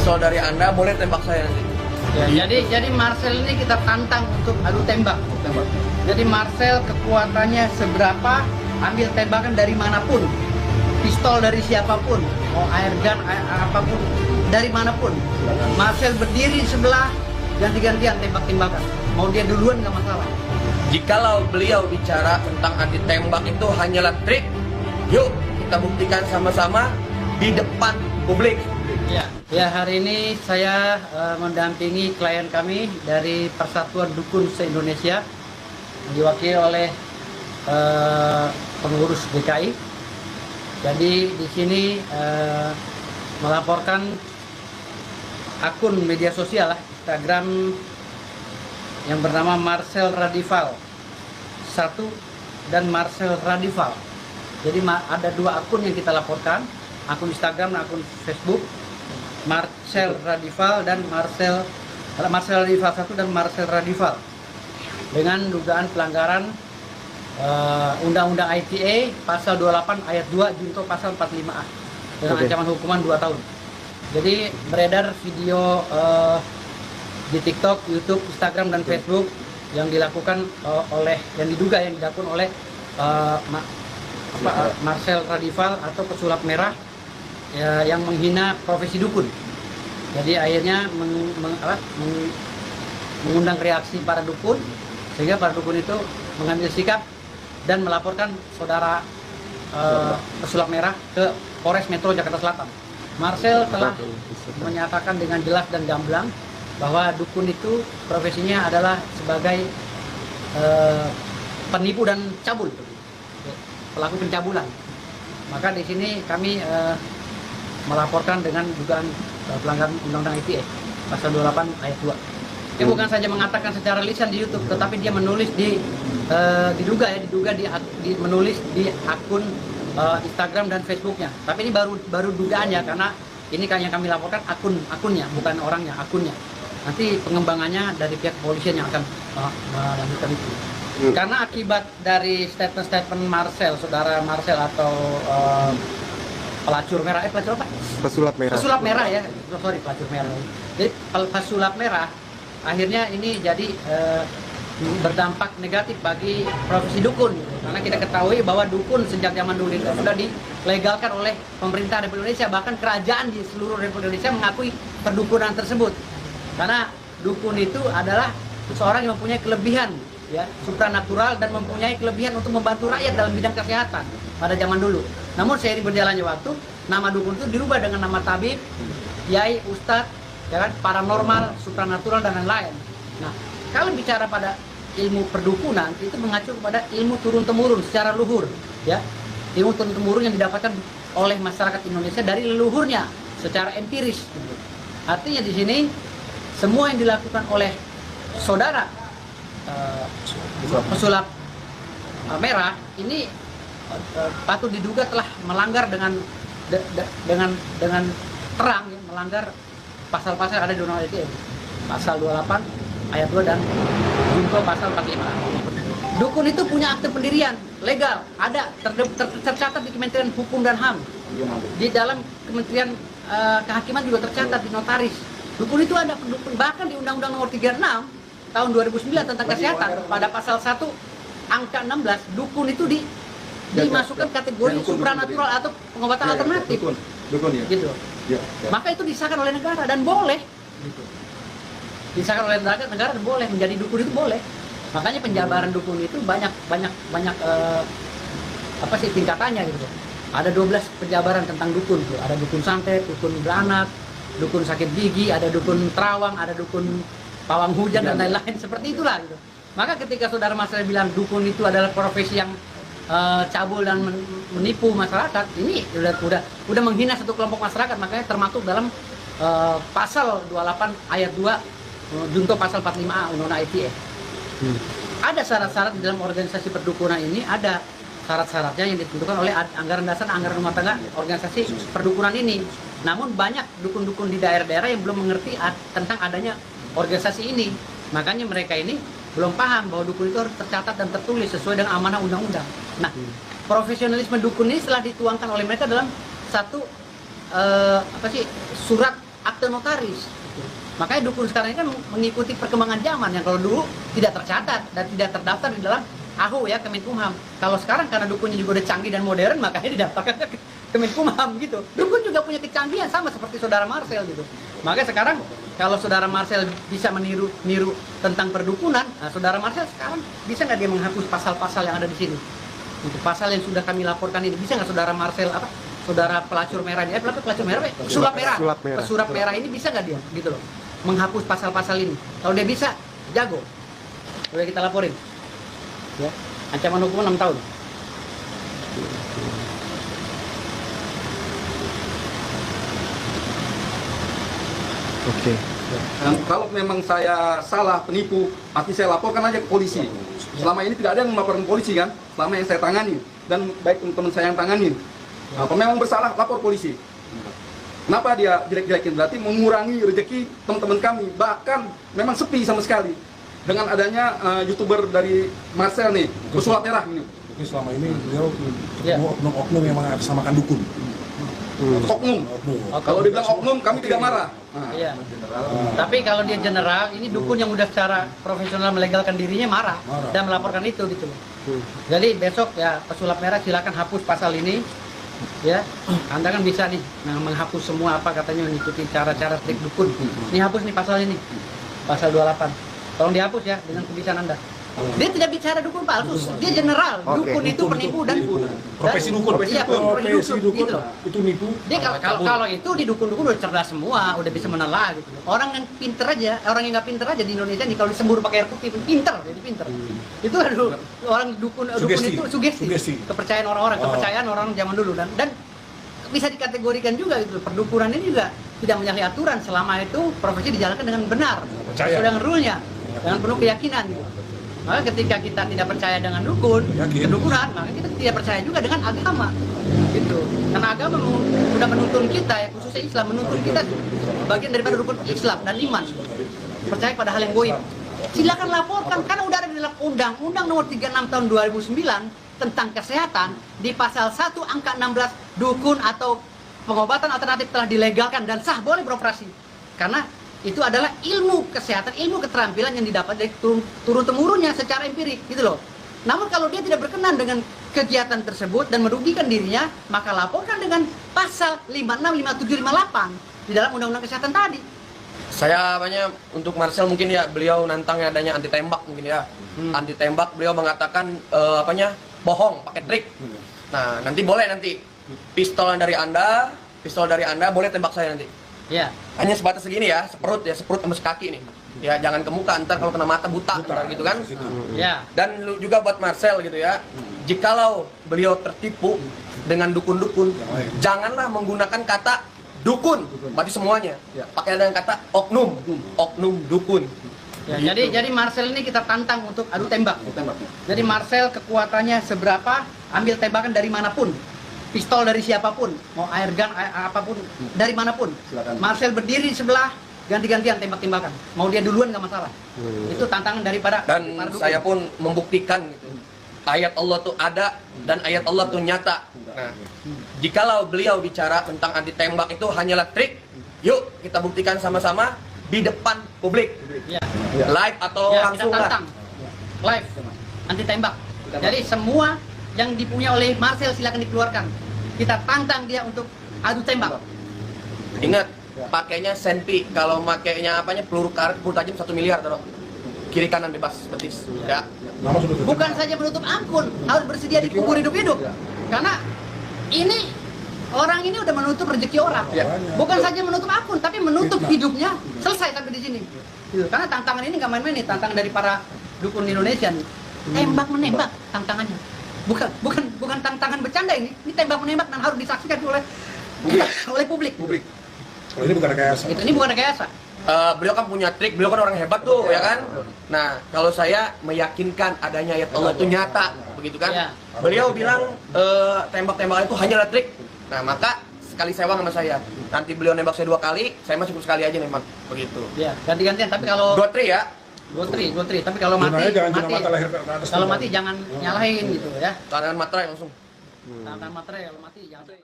pistol dari Anda, boleh tembak saya nanti. Ya, jadi Marcel ini kita tantang untuk adu tembak. Jadi Marcel kekuatannya seberapa, ambil tembakan dari manapun, pistol dari siapapun, mau air gun, apapun, dari manapun. Marcel berdiri di sebelah, ganti-gantian tembak-tembakan. Mau dia duluan nggak masalah. Jikalau beliau bicara tentang anti tembak itu hanyalah trik, yuk kita buktikan sama-sama di depan publik. Ya, hari ini saya mendampingi klien kami dari Persatuan Dukun se-Indonesia, diwakili oleh pengurus DKI. Jadi di sini melaporkan akun media sosial Instagram yang bernama Marcel Radival 1 dan Marcel Radival. Jadi ada dua akun yang kita laporkan, akun Instagram dan akun Facebook. Marcel Radival dan Marcel Radival 1 dan Marcel Radival dengan dugaan pelanggaran Undang-Undang ITE pasal 28 ayat 2 junto pasal 45A dengan ancaman hukuman 2 tahun. Jadi beredar video di TikTok, YouTube, Instagram dan Facebook yang dilakukan yang dilakukan oleh Marcel Radival atau pesulap merah yang menghina profesi dukun. Jadi akhirnya mengundang reaksi para dukun, sehingga para dukun itu mengambil sikap dan melaporkan saudara pesulap merah ke Polres Metro Jakarta Selatan. Marcel telah menyatakan dengan jelas dan gamblang bahwa dukun itu profesinya adalah sebagai penipu dan cabul, pelaku pencabulan. Maka di sini kami melaporkan dengan dugaan pelanggaran Undang-Undang ITE pasal 28 ayat 2. Dia bukan saja mengatakan secara lisan di YouTube, tetapi dia menulis menulis di akun Instagram dan Facebooknya. Tapi ini baru dugaannya, karena ini kan yang kami laporkan akunnya, bukan orangnya, akunnya. Nanti pengembangannya dari pihak kepolisian yang akan melanjutkan itu. Karena akibat dari statement Marcel, saudara Marcel atau pelacur merah, pelacur apa? Pesulap merah. Pesulap merah ya, pelacur merah. Jadi pesulap merah, akhirnya ini jadi berdampak negatif bagi profesi dukun. Karena kita ketahui bahwa dukun sejak zaman dulu itu sudah dilegalkan oleh pemerintah Republik Indonesia, bahkan kerajaan di seluruh Republik Indonesia mengakui perdukunan tersebut. Karena dukun itu adalah seorang yang mempunyai kelebihan, ya, supranatural, dan mempunyai kelebihan untuk membantu rakyat dalam bidang kesehatan pada zaman dulu. Namun seiring berjalannya waktu, nama dukun itu dirubah dengan nama tabib, kiai, ustadz, ya kan, paranormal, supranatural dan lain-lain. Nah, kalau bicara pada ilmu perdukunan, itu mengacu kepada ilmu turun-temurun secara luhur, ya, ilmu turun-temurun yang didapatkan oleh masyarakat Indonesia dari leluhurnya secara empiris. Gitu. Artinya di sini semua yang dilakukan oleh saudara pesulap merah ini patut diduga telah melanggar dengan terang, ya, melanggar pasal-pasal ada di Undang-Undang ITE, pasal 28 ayat 2 dan junto pasal 45. Dukun itu punya akte pendirian legal, ada tercatat di Kementerian Hukum dan HAM. Di dalam Kementerian Kehakiman juga tercatat di notaris. Dukun itu ada, bahkan di Undang-Undang Nomor 36 tahun 2009 tentang kesehatan, pada pasal 1 angka 16, dukun itu dimasukkan kategori supranatural atau pengobatan alternatif. Dukun ya. Gitu. Ya. Maka itu disahkan oleh negara dan boleh. Gitu. Disahkan oleh negara dan boleh, menjadi dukun itu boleh. Makanya penjabaran dukun itu banyak tingkatannya gitu. Ada 12 penjabaran tentang dukun tuh. Ada dukun santet, dukun beranak, dukun sakit gigi, ada dukun terawang, ada dukun pawang hujan dan lain-lain, seperti itulah gitu. Maka ketika saudara Marcel bilang dukun itu adalah profesi yang cabul dan menipu masyarakat, ini udah menghina satu kelompok masyarakat, makanya termasuk dalam pasal 28 ayat 2 junto pasal 45A Undang-Undang ITE. Ada syarat-syarat di dalam organisasi perdukunan ini, ada syarat-syaratnya yang ditentukan oleh anggaran dasar, anggaran rumah tangga organisasi perdukunan ini. Namun banyak dukun-dukun di daerah-daerah yang belum mengerti tentang adanya organisasi ini. Makanya mereka ini belum paham bahwa dukun itu harus tercatat dan tertulis sesuai dengan amanah undang-undang. Nah, profesionalisme dukun ini setelah dituangkan oleh mereka dalam satu surat akte notaris. Makanya dukun sekarang ini kan mengikuti perkembangan zaman yang kalau dulu tidak tercatat dan tidak terdaftar di dalam AHU ya, Kemenkumham. Kalau sekarang karena dukunnya juga udah canggih dan modern, makanya didaftarkan ke Kemenkumham gitu. Dukun juga punya kecanggihan sama seperti saudara Marcel gitu. Makanya sekarang kalau saudara Marcel bisa niru tentang perdukunan, nah, saudara Marcel sekarang bisa nggak dia menghapus pasal-pasal yang ada di sini? Untuk pasal yang sudah kami laporkan ini, bisa nggak saudara Marcel saudara pelacur merah ini, pelacur merah, pesulap merah, pesulap merah ini bisa nggak dia gitu loh, menghapus pasal-pasal ini? Kalau dia bisa, jago. Udah kita laporin. Ya, ancaman hukuman 6 tahun. Oke. Kalau memang saya salah penipu, pasti saya laporkan aja ke polisi. Selama ini tidak ada yang melaporkan polisi kan, selama yang saya tangani dan baik teman saya yang tangani. Kalau memang bersalah, lapor polisi. Kenapa dia jelek-jelekin? Berarti mengurangi rezeki teman-teman kami. Bahkan memang sepi sama sekali. Dengan adanya YouTuber dari Marcel nih, pesulap merah ini. Jadi selama ini beliau oknum yang mengatasnamakan dukun. Oknum. Kalau dibilang oknum, kami tidak marah. Iya. Tapi kalau dia general, ini dukun yang udah secara profesional melegalkan dirinya marah dan melaporkan itu gitu. Jadi besok ya pesulap merah silakan hapus pasal ini. Ya, Anda kan bisa nih menghapus semua apa katanya mengikuti cara-cara trik dukun. Ini hapus nih pasal ini. Pasal 28. Tolong dihapus ya dengan kebiasaan Anda. Dia tidak bicara dukun palsu, dia general. Dukun itu penipu dan Profesi dukun, iya, profesi dukun gitu. Itu nipu. Dia kalau itu di dukun-dukun udah cerdas semua, udah bisa menelaah gitu. Orang yang pinter aja, orang yang nggak pinter aja di Indonesia nih kalau disembur pakai air putih pinter, jadi pinter. Itu aduh, orang dukun itu sugesti. Kepercayaan orang zaman dulu dan bisa dikategorikan juga gitu. Perdukunan ini juga tidak menyalahi aturan selama itu profesi dijalankan dengan benar, sesuai dengan rule-nya, dengan penuh keyakinan gitu. Maka ketika kita tidak percaya dengan kedukunan, maka kita tidak percaya juga dengan agama. Gitu. Karena agama sudah menuntun kita, ya, khususnya Islam menuntun kita bagian daripada rukun Islam dan iman. Percaya pada hal yang goib. Silakan laporkan karena udah ada di dalam Undang-Undang Nomor 36 Tahun 2009 tentang kesehatan di pasal 1 angka 16 dukun atau pengobatan alternatif telah dilegalkan dan sah boleh beroperasi. Karena itu adalah ilmu kesehatan, ilmu keterampilan yang didapat dari turun-temurunnya secara empirik gitu loh. Namun kalau dia tidak berkenan dengan kegiatan tersebut dan merugikan dirinya, maka laporkan dengan pasal 56, 57, 58 di dalam Undang-Undang Kesehatan tadi. Saya untuk Marcel mungkin ya, beliau nantangnya adanya anti tembak mungkin ya. Anti tembak beliau mengatakan bohong pakai trik. Nah, nanti boleh pistol dari Anda boleh tembak saya nanti. Ya. Hanya sebatas segini ya, seperut sama sekaki nih. Ya jangan ke muka, ntar kalau kena mata buta ntar gitu kan. Ya. Dan juga buat Marcel gitu ya. Jikalau beliau tertipu dengan dukun-dukun, janganlah menggunakan kata dukun, berarti semuanya. Pakai dengan kata oknum dukun. Ya, gitu. jadi Marcel ini kita tantang untuk adu tembak. Jadi Marcel kekuatannya seberapa, ambil tembakan dari manapun. Pistol dari siapapun, mau air gun, apapun, dari manapun. Silakan. Marcel berdiri di sebelah, ganti-gantian tembak-tembakan. Mau dia duluan nggak masalah. Itu tantangan daripada. Dan saya pun membuktikan gitu. Ayat Allah tuh ada dan ayat Allah tuh nyata. Nah, jikalau beliau bicara tentang anti tembak itu hanyalah trik, yuk kita buktikan sama-sama di depan publik. Ya. Live atau Ya, langsung kita lah. tantang. Live, anti tembak. Jadi semua yang dipunya oleh Marcel silakan dikeluarkan. Kita tantang dia untuk adu tembak. Ingat, pakainya senpi. Kalau makainya peluru karet, peluru tajam 1 miliar taruh. Kiri kanan bebas betis. Ya. Bukan saja menutup akun, harus bersedia dikubur hidup-hidup. Karena ini orang ini udah menutup rezeki orang. Bukan saja menutup akun, tapi menutup hidupnya selesai sampai di sini. Karena tantangan ini nggak main-main nih, tantangan dari para dukun Indonesia nih. Tembak menembak tantangannya. Bukan tantangan bercanda ini tembak menembak dan harus disaksikan oleh publik. Kalau ini bukan rekayasa. Ini bukan rekayasa. Beliau kan punya trik, beliau kan orang hebat tuh, ya kan? Nah, kalau saya meyakinkan adanya ayat Allah itu nyata, begitu kan? Ya. Beliau bilang tembak-tembakan itu hanyalah trik. Nah, maka sekali sewang sama saya. Nanti beliau nembak saya 2 kali, saya masih cukup sekali aja nembak, begitu. Ya, ganti-gantian. Tapi kalau Gotri ya. Gotri. Tapi kalau mati, jangan nyalahin gitu ya. Tangan materai langsung. Tangan materai kalau mati jangan.